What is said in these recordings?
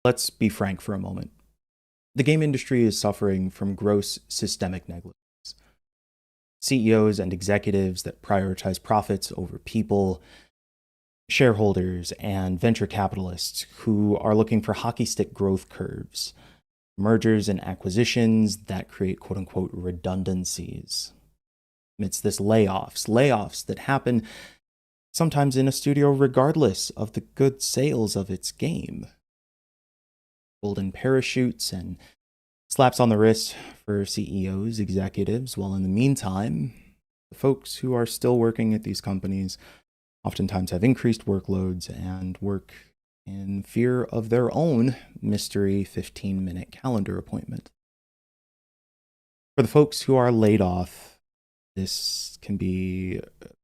Let's be frank for a moment. The game industry is suffering from gross systemic negligence. CEOs and executives that prioritize profits over people, shareholders and venture capitalists who are looking for hockey stick growth curves, mergers and acquisitions that create quote unquote redundancies. It's this layoffs that happen sometimes in a studio regardless of the good sales of its game. Golden parachutes and slaps on the wrist for CEOs, executives, while in the meantime, the folks who are still working at these companies oftentimes have increased workloads and work in fear of their own mystery 15-minute calendar appointment. For the folks who are laid off, this can be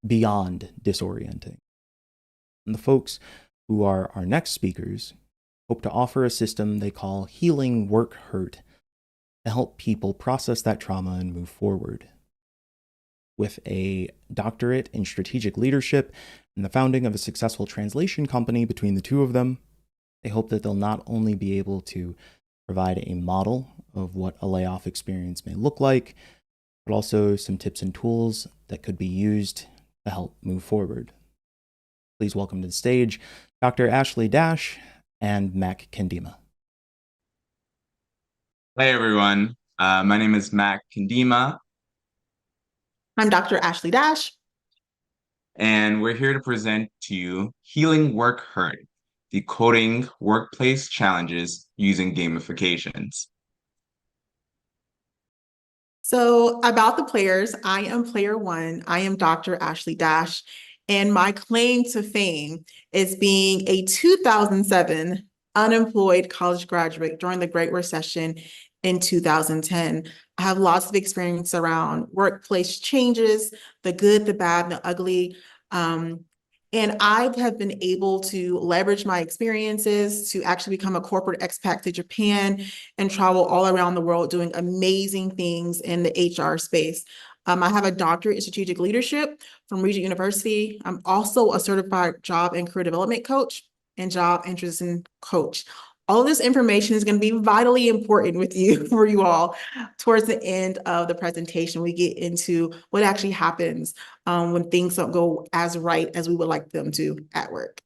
beyond disorienting. And the folks who are our next speakers hope to offer a system they call healing work hurt to help people process that trauma and move forward. With a doctorate in strategic leadership and the founding of a successful translation company between the two of them, they hope that they'll not only be able to provide a model of what a layoff experience may look like, but also some tips and tools that could be used to help move forward. Please welcome to the stage Dr. Ashley Dash and Mac Kendima. Hey everyone, my name is Mac Kendima, I'm Dr. Ashley Dash. and we're here to present to you Healing Work Hurt, Decoding Workplace Challenges Using Gamifications. So, about the players, I am player one. I am Dr. Ashley Dash, and my claim to fame is being a 2007 unemployed college graduate during the Great Recession in 2010. I have lots of experience around workplace changes, the good, the bad, and the ugly. And I have been able to leverage my experiences to actually become a corporate expat to Japan and travel all around the world doing amazing things in the HR space. I have a doctorate in strategic leadership from Regent University. I'm also a certified job and career development coach and job and transition coach. All of this information is going to be vitally important with you for you all. Towards the end of the presentation, we get into what actually happens when things don't go as right as we would like them to at work.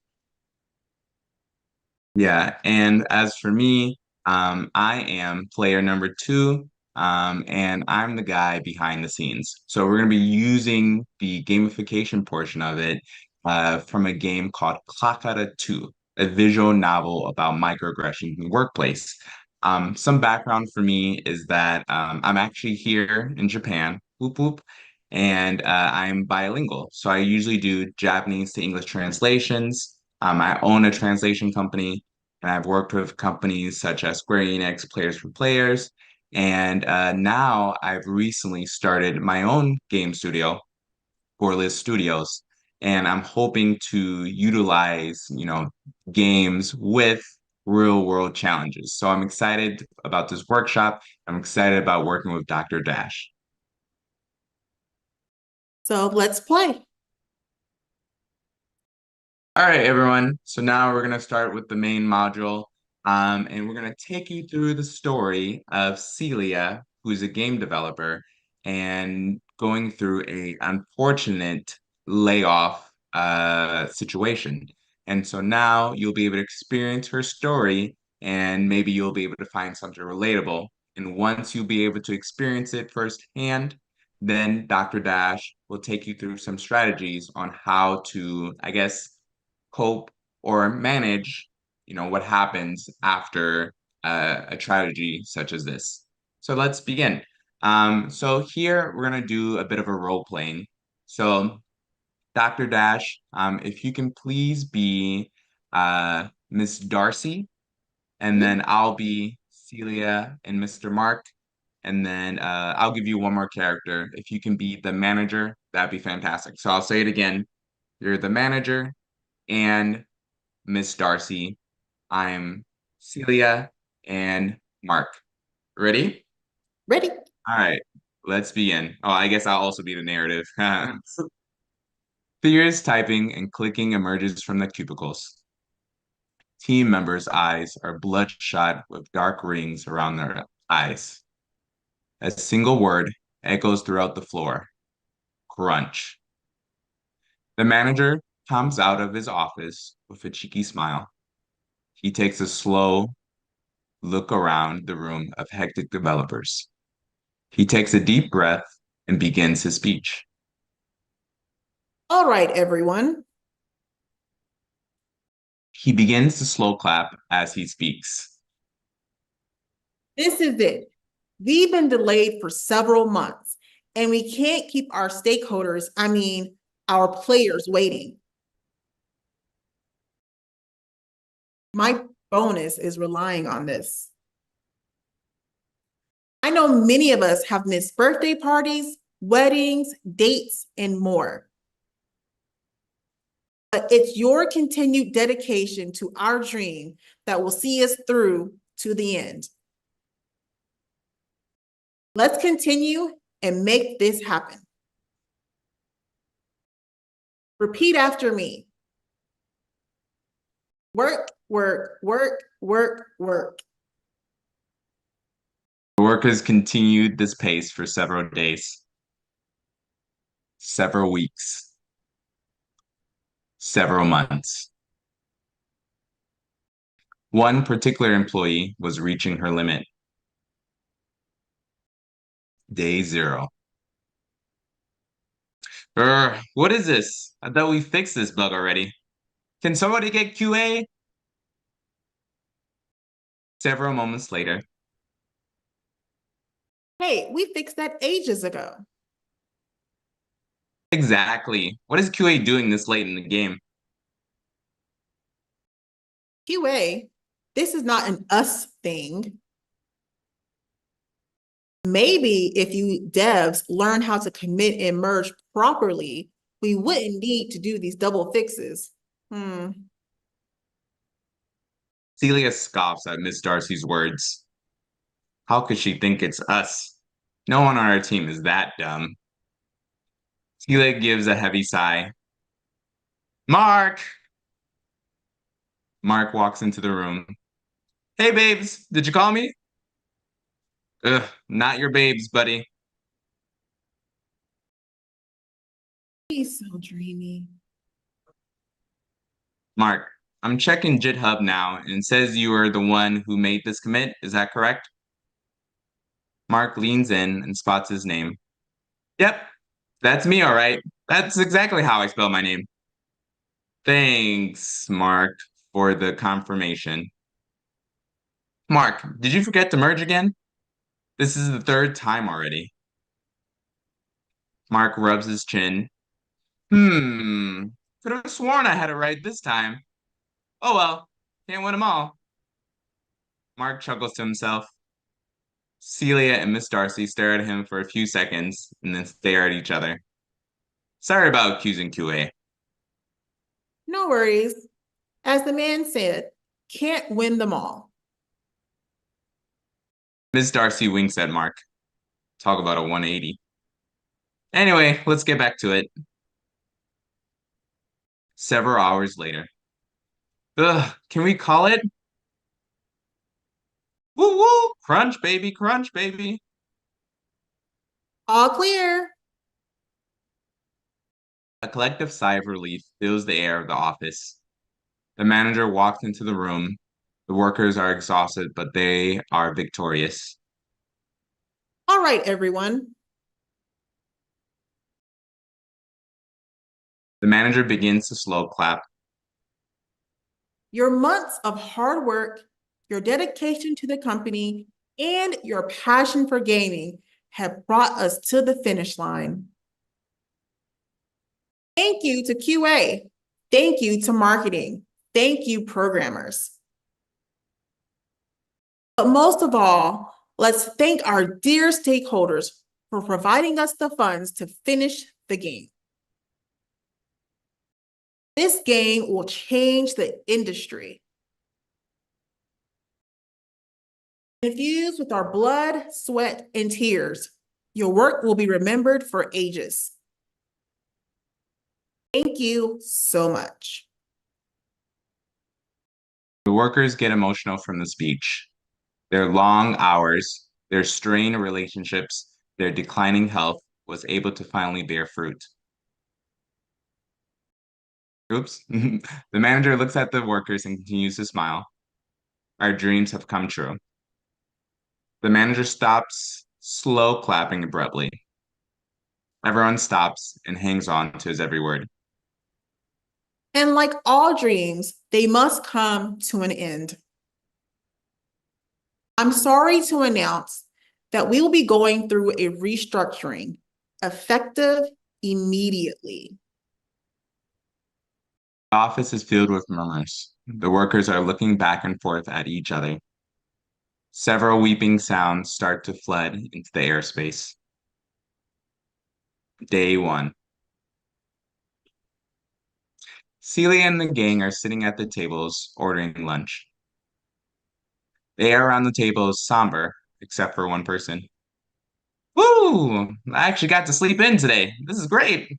Yeah, and as for me, I am player number two, and I'm the guy behind the scenes. So we're going to be using the gamification portion of it from a game called Clockada 2, a visual novel about microaggressions in the workplace. Some background for me is that I'm actually here in Japan, whoop whoop, and I'm bilingual. So I usually do Japanese to English translations. I own a translation company, and I've worked with companies such as Square Enix, Players for Players, and now I've recently started my own game studio, for Liz Studios, and I'm hoping to utilize, games with real world challenges. So I'm excited about this workshop. I'm excited about working with Dr. Dash. So let's play. All right, everyone. So now we're going to start with the main module, and we're going to take you through the story of Celia, who's a game developer, and going through a unfortunate layoff situation. And so now you'll be able to experience her story, and maybe you'll be able to find something relatable. And once you'll be able to experience it firsthand, then Dr. Dash will take you through some strategies on how to, I guess, cope or manage, what happens after a tragedy such as this. So let's begin. So here we're gonna do a bit of a role playing. So Dr. Dash, if you can please be Miss Darcy, and then I'll be Celia and Mr. Mark, and then I'll give you one more character. If you can be the manager, that'd be fantastic. So I'll say it again. You're the manager, and Miss Darcy. I'm Celia and Mark. Ready? Ready? All right, let's begin. Oh, I guess I'll also be the narrative. Furious typing and clicking emerges from the cubicles. team members' eyes are bloodshot with dark rings around their eyes. A single word echoes throughout the floor: crunch. The manager comes out of his office with a cheeky smile. He takes a slow look around the room of hectic developers. He takes a deep breath and begins his speech. All right, everyone. He begins to slow clap as he speaks. This is it. We've been delayed for several months, and we can't keep our stakeholders, our players waiting. My bonus is relying on this. I know many of us have missed birthday parties, weddings, dates, and more. But it's your continued dedication to our dream that will see us through to the end. Let's continue and make this happen. Repeat after me. Work, work, work, work, work. The workers continued this pace for several days, several weeks, several months. One particular employee was reaching her limit. Day 0. What is this? I thought we fixed this bug already. Can somebody get QA? Several moments later. Hey, we fixed that ages ago. Exactly. What is QA doing this late in the game? QA, this is not an us thing. Maybe if you devs learn how to commit and merge properly, we wouldn't need to do these double fixes. Celia scoffs at Miss Darcy's words. How could she think it's us? No one on our team is that dumb. Celia gives a heavy sigh. Mark! Mark walks into the room. Hey, babes, did you call me? Ugh, not your babes, buddy. He's so dreamy. Mark, I'm checking GitHub now and it says you are the one who made this commit. Is that correct? Mark leans in and spots his name. Yep, that's me, all right. That's exactly how I spell my name. Thanks, Mark, for the confirmation. Mark, did you forget to merge again? This is the 3rd time already. Mark rubs his chin. Could have sworn I had it right this time. Oh well, can't win them all. Mark chuckles to himself. Celia and Miss Darcy stare at him for a few seconds and then stare at each other. Sorry about accusing QA. No worries. As the man said, can't win them all. Miss Darcy winks at Mark. Talk about a 180. Anyway, let's get back to it. Several hours later. Ugh, can we call it? Woo woo! Crunch, baby, crunch, baby. All clear. A collective sigh of relief fills the air of the office. The manager walks into the room. The workers are exhausted, but they are victorious. All right, everyone. The manager begins to slow clap. Your months of hard work, your dedication to the company, and your passion for gaming have brought us to the finish line. Thank you to QA. Thank you to marketing. Thank you, programmers. But most of all, let's thank our dear stakeholders for providing us the funds to finish the game. This game will change the industry. Infused with our blood, sweat, and tears, your work will be remembered for ages. Thank you so much. The workers get emotional from the speech. Their long hours, their strained relationships, their declining health was able to finally bear fruit. Oops. The manager looks at the workers and continues to smile. Our dreams have come true. The manager stops, slow clapping abruptly. Everyone stops and hangs on to his every word. And like all dreams, they must come to an end. I'm sorry to announce that we will be going through a restructuring effective immediately. The office is filled with murmurs. The workers are looking back and forth at each other. Several weeping sounds start to flood into the airspace. Day 1. Celia and the gang are sitting at the tables ordering lunch. The air around the table is somber, except for one person. Woo! I actually got to sleep in today. This is great.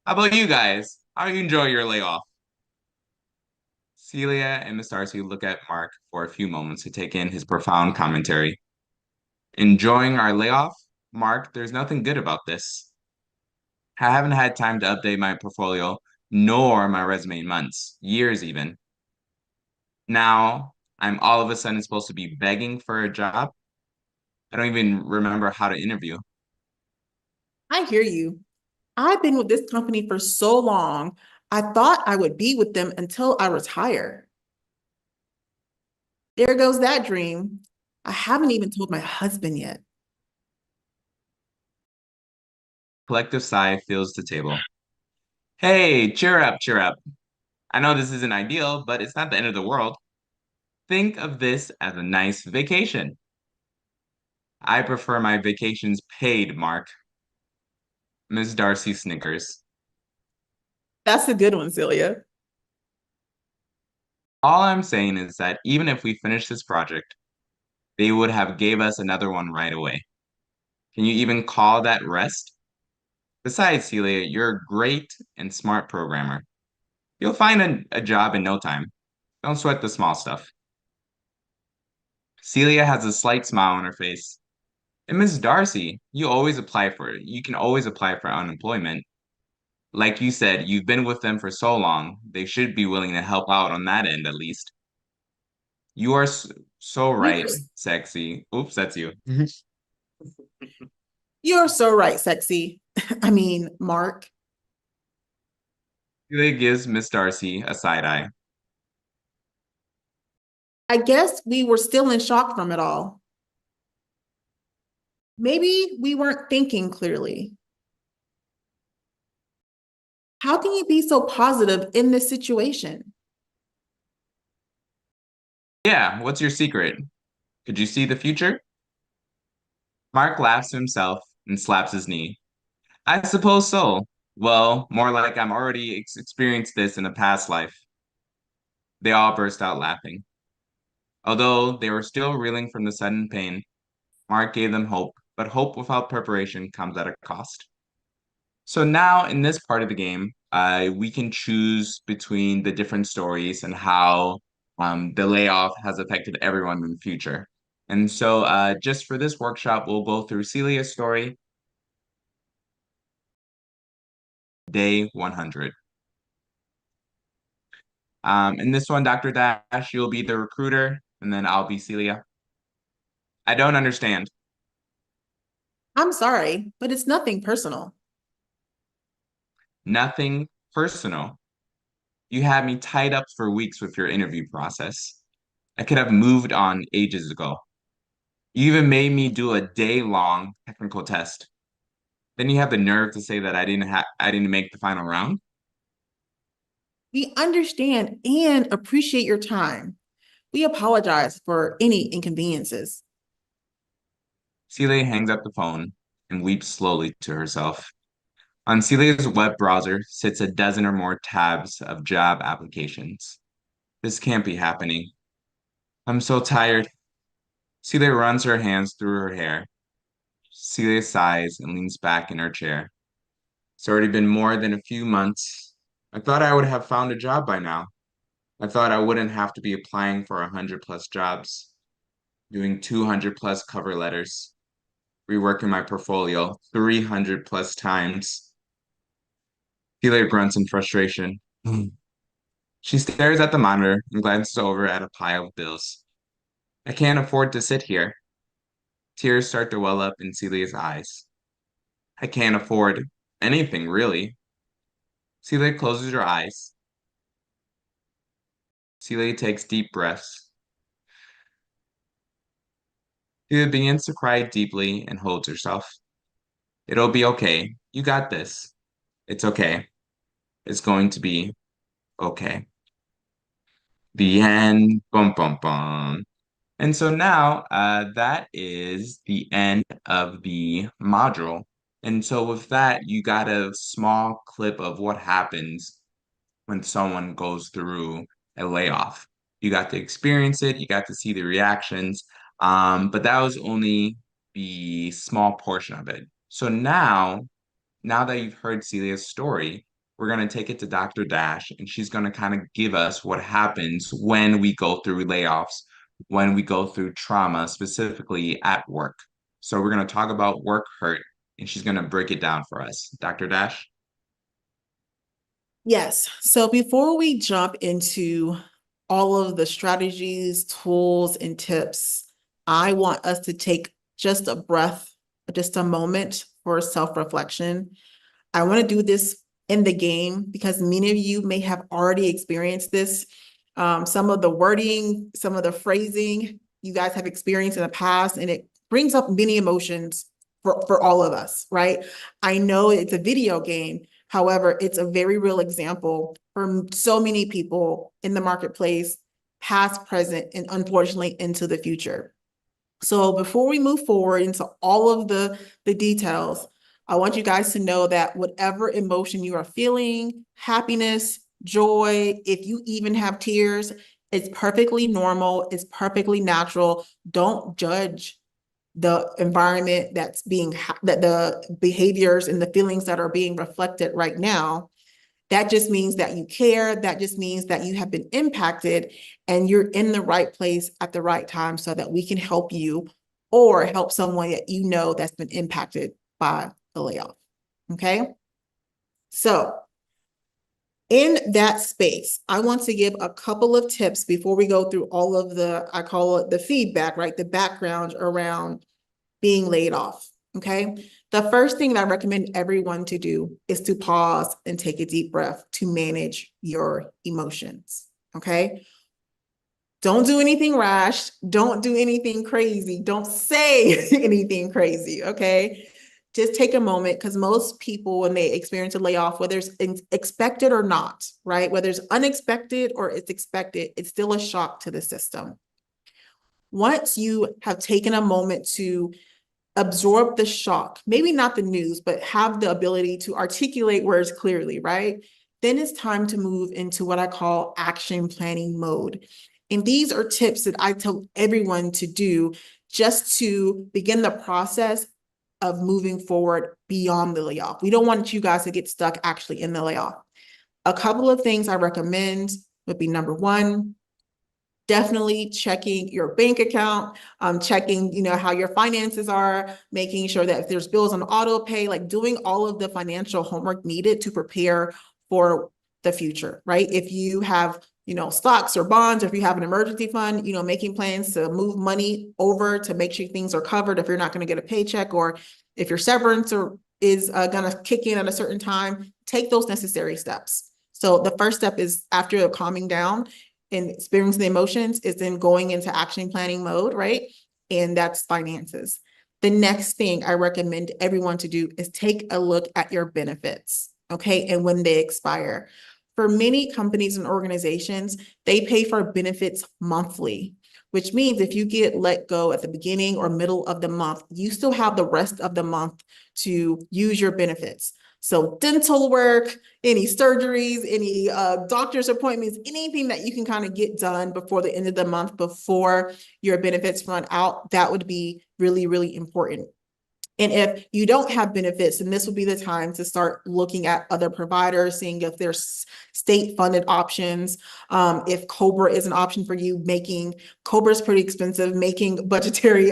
How about you guys? How are you enjoying your layoff? Celia and Miss Darcy look at Mark for a few moments to take in his profound commentary. Enjoying our layoff? Mark, there's nothing good about this. I haven't had time to update my portfolio nor my resume in months, years even. Now, I'm all of a sudden supposed to be begging for a job. I don't even remember how to interview. I hear you. I've been with this company for so long, I thought I would be with them until I retire. There goes that dream. I haven't even told my husband yet. Collective sigh fills the table. Hey, cheer up, cheer up. I know this isn't ideal, but it's not the end of the world. Think of this as a nice vacation. I prefer my vacations paid, Mark. Miss Darcy snickers. That's a good one, Celia. All I'm saying is that even if we finish this project, they would have gave us another one right away. Can you even call that rest? Besides, Celia, you're a great and smart programmer. You'll find a job in no time. Don't sweat the small stuff. Celia has a slight smile on her face. And Miss Darcy, you can always apply for unemployment. Like you said, you've been with them for so long, they should be willing to help out on that end at least. You are so You're, right, sexy. Oops, that's you. you're so right, sexy. I mean, Mark. Celia gives Miss Darcy a side eye. I guess we were still in shock from it all. Maybe we weren't thinking clearly. How can you be so positive in this situation? Yeah, what's your secret? Could you see the future? Mark laughs to himself and slaps his knee. I suppose so. Well, more like I'm already experienced this in a past life. They all burst out laughing. Although they were still reeling from the sudden pain, Mark gave them hope, but hope without preparation comes at a cost. So now in this part of the game, we can choose between the different stories and how the layoff has affected everyone in the future. And so just for this workshop, we'll go through Celia's story, day 100. In this one, Dr. Dash, you'll be the recruiter, and then I'll be Celia. I don't understand. I'm sorry, but it's nothing personal. Nothing personal. You had me tied up for weeks with your interview process. I could have moved on ages ago. You even made me do a day-long technical test. Then you have the nerve to say that I didn't make the final round. We understand and appreciate your time. We apologize for any inconveniences. Celia hangs up the phone and weeps slowly to herself. On Celia's web browser sits a dozen or more tabs of job applications. This can't be happening. I'm so tired. Celia runs her hands through her hair. Celia sighs and leans back in her chair. It's already been more than a few months. I thought I would have found a job by now. I thought I wouldn't have to be applying for 100+ jobs, doing 200+ cover letters, reworking my portfolio 300+ times. Celia grunts in frustration. She stares at the monitor and glances over at a pile of bills. I can't afford to sit here. Tears start to well up in Celia's eyes. I can't afford anything, really. Celia closes her eyes. Celia takes deep breaths. Celia begins to cry deeply and holds herself. It'll be okay. You got this. It's okay. It's going to be okay. The end. Bum bum bum. And so now that is the end of the module. And so with that, you got a small clip of what happens when someone goes through a layoff. You got to experience it, you got to see the reactions, but that was only the small portion of it. So now that you've heard Celia's story, we're going to take it to Dr. Dash, and she's going to kind of give us what happens when we go through layoffs, when we go through trauma, specifically at work. So we're going to talk about work hurt, and she's going to break it down for us. Dr. Dash? Yes. So before we jump into all of the strategies, tools, and tips, I want us to take just a breath, just a moment for self-reflection. I want to do this in the game because many of you may have already experienced this. Some of the wording, some of the phrasing you guys have experienced in the past, and it brings up many emotions for all of us, right? I know it's a video game. However, it's a very real example for so many people in the marketplace, past, present, and unfortunately into the future. So before we move forward into all of the details, I want you guys to know that whatever emotion you are feeling, happiness, joy, if you even have tears, it's perfectly normal, it's perfectly natural. Don't judge the environment that's being, that the behaviors and the feelings that are being reflected right now. That just means that you care. That just means that you have been impacted and you're in the right place at the right time so that we can help you or help someone that you know that's been impacted by the layoff. Okay. So in that space, I want to give a couple of tips before we go through all of the, I call it the feedback, right? The background around being laid off. Okay. The first thing that I recommend everyone to do is to pause and take a deep breath to manage your emotions. Okay. Don't do anything rash. Don't do anything crazy. Don't say anything crazy. Okay. Just take a moment because most people, when they experience a layoff, whether it's expected or not, right? Whether it's unexpected or it's expected, it's still a shock to the system. Once you have taken a moment to absorb the shock, maybe not the news, but have the ability to articulate words clearly, right? Then it's time to move into what I call action planning mode. And these are tips that I tell everyone to do just to begin the process of moving forward beyond the layoff. We don't want you guys to get stuck actually in the layoff. A couple of things I recommend would be number one, definitely checking your bank account, checking, how your finances are, making sure that if there's bills on auto pay, like doing all of the financial homework needed to prepare for the future, right? If you have, stocks or bonds, or if you have an emergency fund, making plans to move money over to make sure things are covered if you're not going to get a paycheck, or if your severance is going to kick in at a certain time, take those necessary steps. So the first step is, after calming down and experiencing the emotions, is then going into action planning mode, right? And that's finances. The next thing I recommend everyone to do is take a look at your benefits, okay? And when they expire. For many companies and organizations, they pay for benefits monthly, which means if you get let go at the beginning or middle of the month, you still have the rest of the month to use your benefits. So dental work, any surgeries, any doctor's appointments, anything that you can kind of get done before the end of the month, before your benefits run out, that would be really, really important. And if you don't have benefits, then this would be the time to start looking at other providers, seeing if there's state-funded options. If COBRA is an option for you, COBRA is pretty expensive, making budgetary,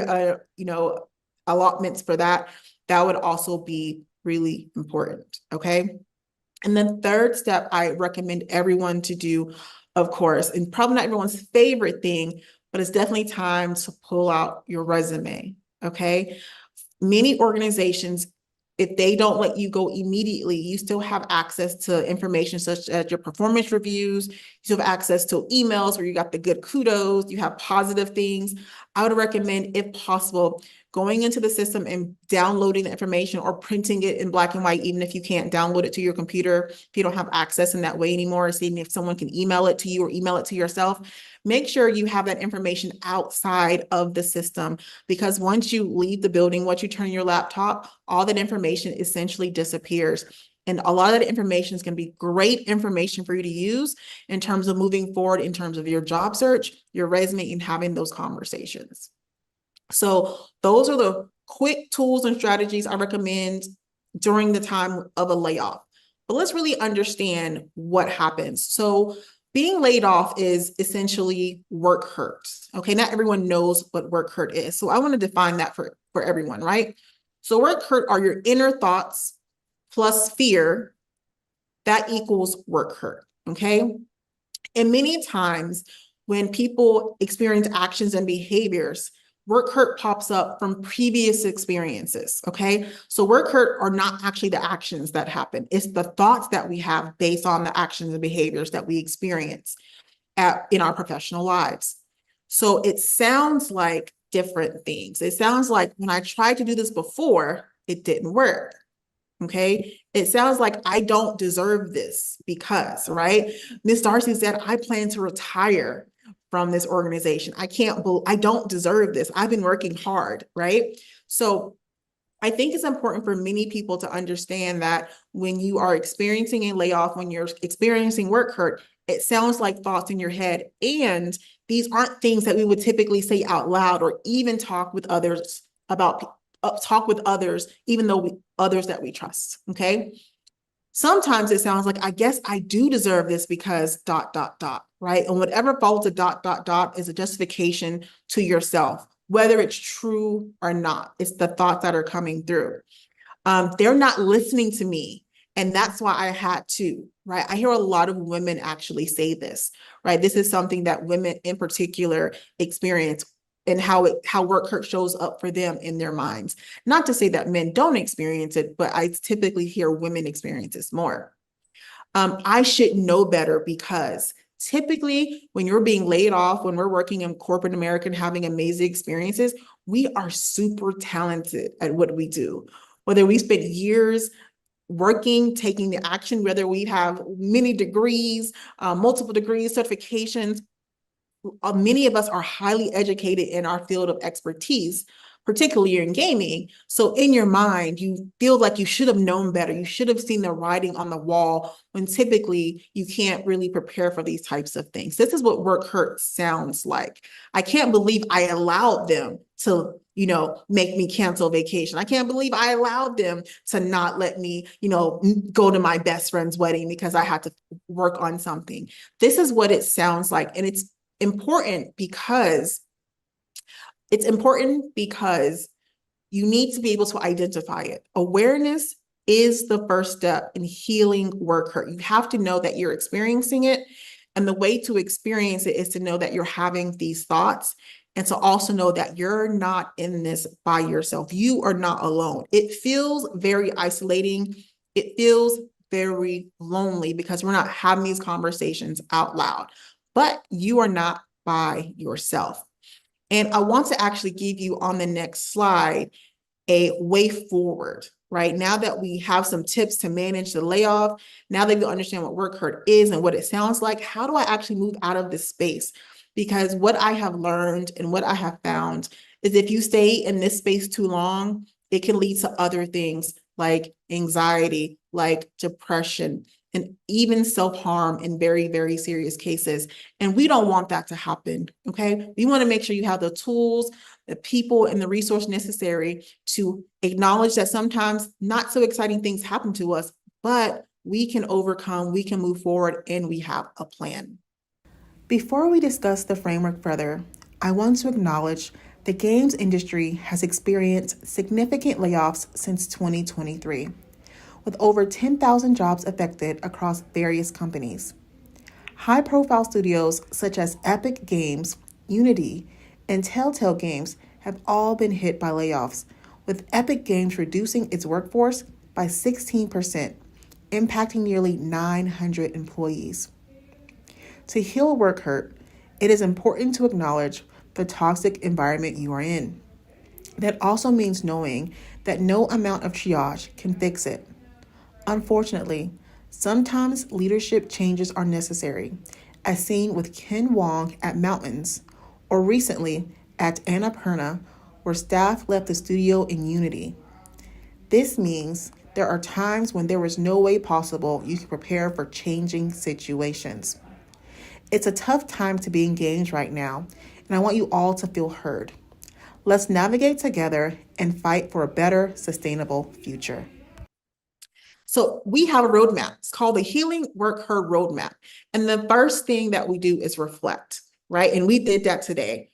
allotments for that would also be really important, okay? And then third step I recommend everyone to do, of course, and probably not everyone's favorite thing, but it's definitely time to pull out your resume, okay? Many organizations, if they don't let you go immediately, you still have access to information such as your performance reviews. You still have access to emails where you got the good kudos, you have positive things. I would recommend, if possible, going into the system and downloading the information or printing it in black and white, even if you can't download it to your computer, if you don't have access in that way anymore, seeing if someone can email it to you or email it to yourself. Make sure you have that information outside of the system, because once you leave the building, once you turn your laptop, all that information essentially disappears. And a lot of that information is going to be great information for you to use in terms of moving forward, in terms of your job search, your resume, and having those conversations. So those are the quick tools and strategies I recommend during the time of a layoff. But let's really understand what happens. So being laid off is essentially work hurts. Okay, not everyone knows what work hurt is. So I want to define that for everyone, right? So work hurt are your inner thoughts plus fear that equals work hurt. Okay. And many times when people experience actions and behaviors, work hurt pops up from previous experiences, okay? So work hurt are not actually the actions that happen. It's the thoughts that we have based on the actions and behaviors that we experience in our professional lives. So it sounds like different things. It sounds like when I tried to do this before, it didn't work. Okay, it sounds like I don't deserve this because, right? Miss Darcy said, I plan to retire from this organization. I don't deserve this. I've been working hard, right? So I think it's important for many people to understand that when you are experiencing a layoff, when you're experiencing work hurt, it sounds like thoughts in your head. And these aren't things that we would typically say out loud or even talk with others about, even though others that we trust, okay? Sometimes it sounds like, I guess I do deserve this because ... right? And whatever follows a ... is a justification to yourself, whether it's true or not. It's the thoughts that are coming through. They're not listening to me. And that's why I had to, right? I hear a lot of women actually say this, right? This is something that women in particular experience, and how work hurt shows up for them in their minds. Not to say that men don't experience it, but I typically hear women experience this more. I should know better because typically when you're being laid off, when we're working in corporate America and having amazing experiences, we are super talented at what we do. Whether we spent years working, taking the action, whether we have many degrees, multiple degrees, certifications, many of us are highly educated in our field of expertise, particularly in gaming. So in your mind, you feel like you should have known better. You should have seen the writing on the wall, when typically you can't really prepare for these types of things. This is what work hurt sounds like. I can't believe I allowed them to, make me cancel vacation. I can't believe I allowed them to not let me, go to my best friend's wedding because I had to work on something. This is what it sounds like. And it's important because you need to be able to identify it. Awareness is the first step in healing work hurt. You have to know that you're experiencing it. And the way to experience it is to know that you're having these thoughts, and to also know that you're not in this by yourself. You are not alone. It feels very isolating. It feels very lonely because we're not having these conversations out loud, but you are not by yourself. And I want to actually give you on the next slide a way forward, right? Now that we have some tips to manage the layoff, now that you understand what work hurt is and what it sounds like, how do I actually move out of this space? Because what I have learned and what I have found is if you stay in this space too long, it can lead to other things like anxiety, like depression, and even self-harm in very, very serious cases. And we don't want that to happen, okay? We want to make sure you have the tools, the people, and the resource necessary to acknowledge that sometimes not so exciting things happen to us, but we can overcome, we can move forward, and we have a plan. Before we discuss the framework further, I want to acknowledge the games industry has experienced significant layoffs since 2023, with over 10,000 jobs affected across various companies. High-profile studios such as Epic Games, Unity, and Telltale Games have all been hit by layoffs, with Epic Games reducing its workforce by 16%, impacting nearly 900 employees. To heal work hurt, it is important to acknowledge the toxic environment you are in. That also means knowing that no amount of triage can fix it. Unfortunately, sometimes leadership changes are necessary, as seen with Ken Wong at Mountains, or recently at Annapurna, where staff left the studio in Unity. This means there are times when there is no way possible you can prepare for changing situations. It's a tough time to be engaged right now, and I want you all to feel heard. Let's navigate together and fight for a better, sustainable future. So we have a roadmap. It's called the Healing Work Hurt Roadmap. And the first thing that we do is reflect, right? And we did that today.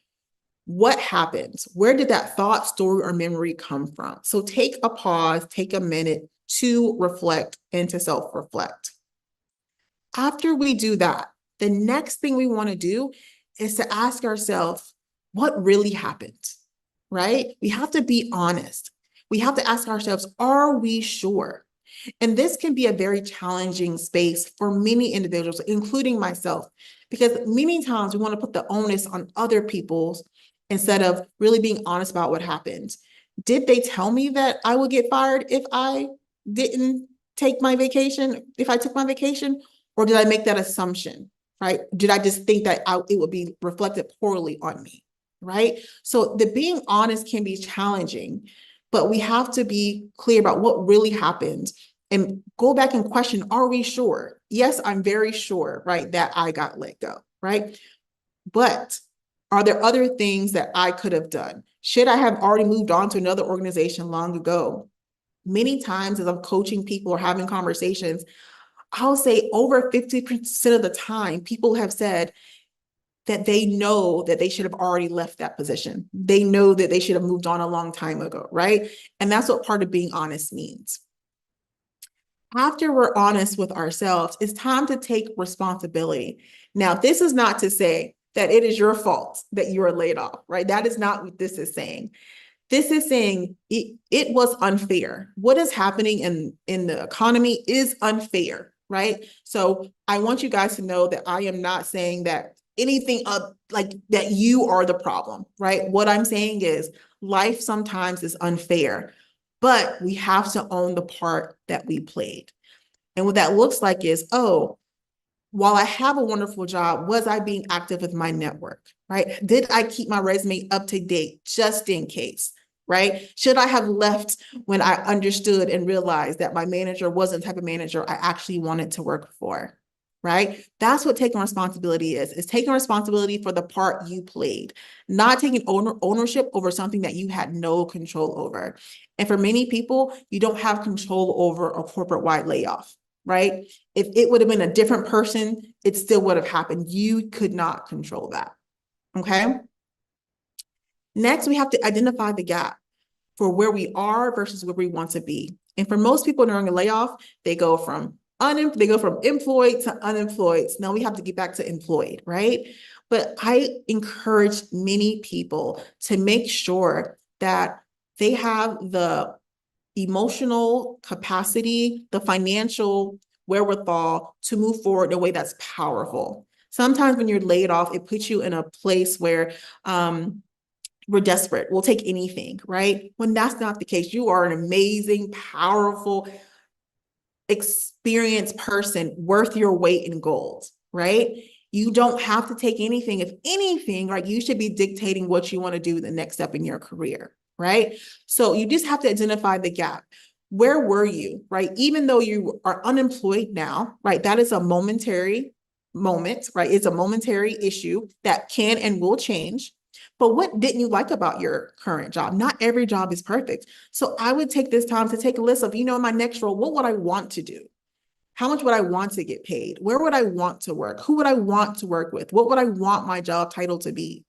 What happens? Where did that thought, story, or memory come from? So take a pause, take a minute to reflect and to self-reflect. After we do that, the next thing we want to do is to ask ourselves, what really happened, right? We have to be honest. We have to ask ourselves, are we sure? And this can be a very challenging space for many individuals, including myself, because many times we want to put the onus on other people's instead of really being honest about what happened. Did they tell me that I would get fired if I didn't take my vacation, if I took my vacation? Or did I make that assumption, right? Did I just think that it would be reflected poorly on me, right? So the being honest can be challenging, but we have to be clear about what really happened and go back and question, are we sure? Yes, I'm very sure, right, that I got let go, right? But are there other things that I could have done? Should I have already moved on to another organization long ago? Many times as I'm coaching people or having conversations, I'll say over 50% of the time, people have said that they know that they should have already left that position. They know that they should have moved on a long time ago, right? And that's what part of being honest means. After we're honest with ourselves, it's time to take responsibility. Now, this is not to say that it is your fault that you are laid off, right? That is not what this is saying. This is saying it was unfair. What is happening in the economy is unfair, right? So I want you guys to know that I am not saying that anything like that you are the problem, right? What I'm saying is life sometimes is unfair, but we have to own the part that we played. And what that looks like is, oh, while I have a wonderful job, was I being active with my network, right? Did I keep my resume up to date just in case, right? Should I have left when I understood and realized that my manager wasn't the type of manager I actually wanted to work for, right? That's what taking responsibility is taking responsibility for the part you played, not taking ownership over something that you had no control over. And for many people, you don't have control over a corporate-wide layoff, right? If it would have been a different person, it still would have happened. You could not control that, okay? Next, we have to identify the gap for where we are versus where we want to be. And for most people during a layoff, they go from employed to unemployed. So now we have to get back to employed, right? But I encourage many people to make sure that they have the emotional capacity, the financial wherewithal to move forward in a way that's powerful. Sometimes when you're laid off, it puts you in a place where we're desperate. We'll take anything, right? When that's not the case, you are an amazing, powerful, experienced person worth your weight in gold, right? You don't have to take anything. If anything, right, you should be dictating what you want to do the next step in your career, right? So you just have to identify the gap. where were you, right? Even though you are unemployed now, right? That is a momentary moment, right? It's a momentary issue that can and will change. But what didn't you like about your current job? Not every job is perfect. So I would take this time to take a list of, in my next role, what would I want to do? How much would I want to get paid? Where would I want to work? Who would I want to work with? What would I want my job title to be?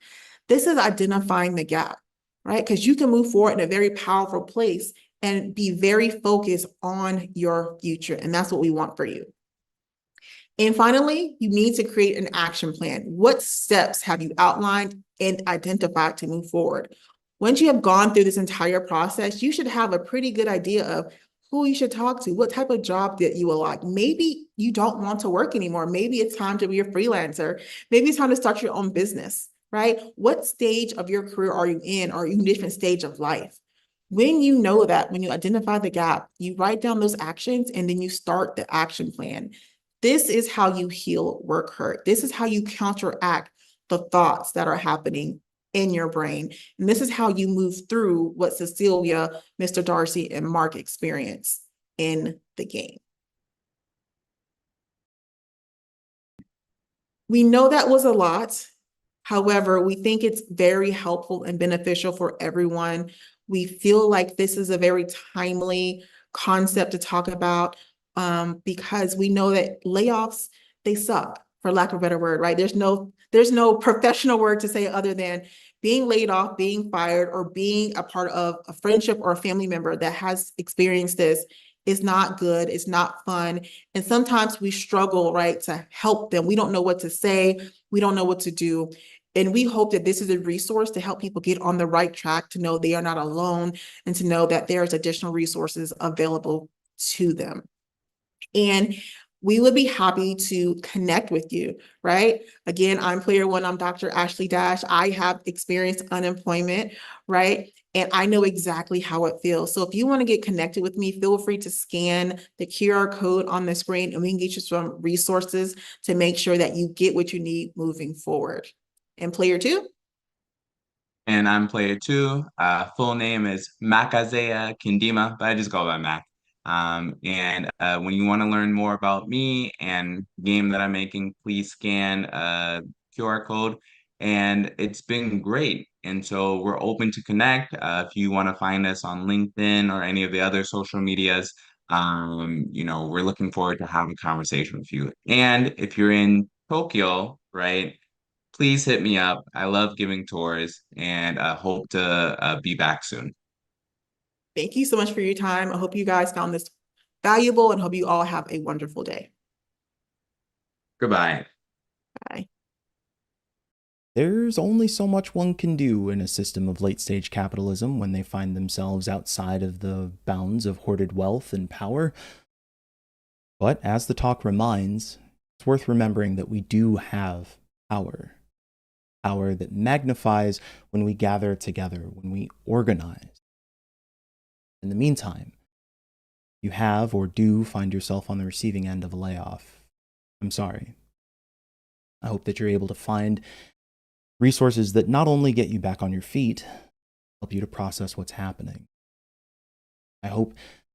This is identifying the gap, right? Because you can move forward in a very powerful place and be very focused on your future. And that's what we want for you. And finally, you need to create an action plan. What steps have you outlined and identified to move forward? Once you have gone through this entire process, you should have a pretty good idea of who you should talk to, what type of job that you will like. Maybe you don't want to work anymore. Maybe it's time to be a freelancer. Maybe it's time to start your own business, right? What stage of your career are you in? Or are you in a different stage of life? When you know that, when you identify the gap, you write down those actions and then you start the action plan. This is how you heal work hurt. This is how you counteract the thoughts that are happening in your brain. And this is how you move through what Cecilia, Mr. Darcy, and Mark experience in the game. We know that was a lot. However, we think it's very helpful and beneficial for everyone. We feel like this is a very timely concept to talk about because we know that layoffs, they suck, for lack of a better word, right? There's no professional word to say other than being laid off, being fired, or being a part of a friendship or a family member that has experienced this is not good. It's not fun. And sometimes we struggle, right, to help them. We don't know what to say. We don't know what to do. And we hope that this is a resource to help people get on the right track, to know they are not alone, and to know that there's additional resources available to them. And we would be happy to connect with you, right? Again, I'm player one, I'm Dr. Ashley Dash. I have experienced unemployment, right? And I know exactly how it feels. So if you want to get connected with me, feel free to scan the QR code on the screen and we can get you some resources to make sure that you get what you need moving forward. And player two? And I'm player two. Full name is Makazea Kindima, but I just go by Mac. And when you want to learn more about me and game that I'm making, please scan QR code. And it's been great. And so we're open to connect. If you want to find us on LinkedIn or any of the other social medias, we're looking forward to having a conversation with you. And if you're in Tokyo, right? Please hit me up. I love giving tours and hope to be back soon. Thank you so much for your time. I hope you guys found this valuable and hope you all have a wonderful day. Goodbye. Bye. There's only so much one can do in a system of late-stage capitalism when they find themselves outside of the bounds of hoarded wealth and power. But as the talk reminds, it's worth remembering that we do have power. Power that magnifies when we gather together, when we organize. In the meantime, you have or do find yourself on the receiving end of a layoff. I'm sorry. I hope that you're able to find resources that not only get you back on your feet, help you to process what's happening. I hope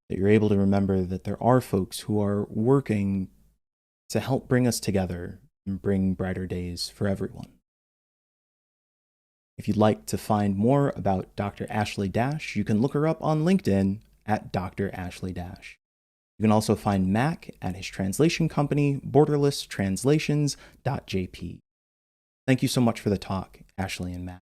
that you're able to remember that there are folks who are working to help bring us together and bring brighter days for everyone. If you'd like to find more about Dr. Ashley Dash, you can look her up on LinkedIn at Dr. Ashley Dash. You can also find Mac at his translation company, borderlesstranslations.jp. Thank you so much for the talk, Ashley and Mac.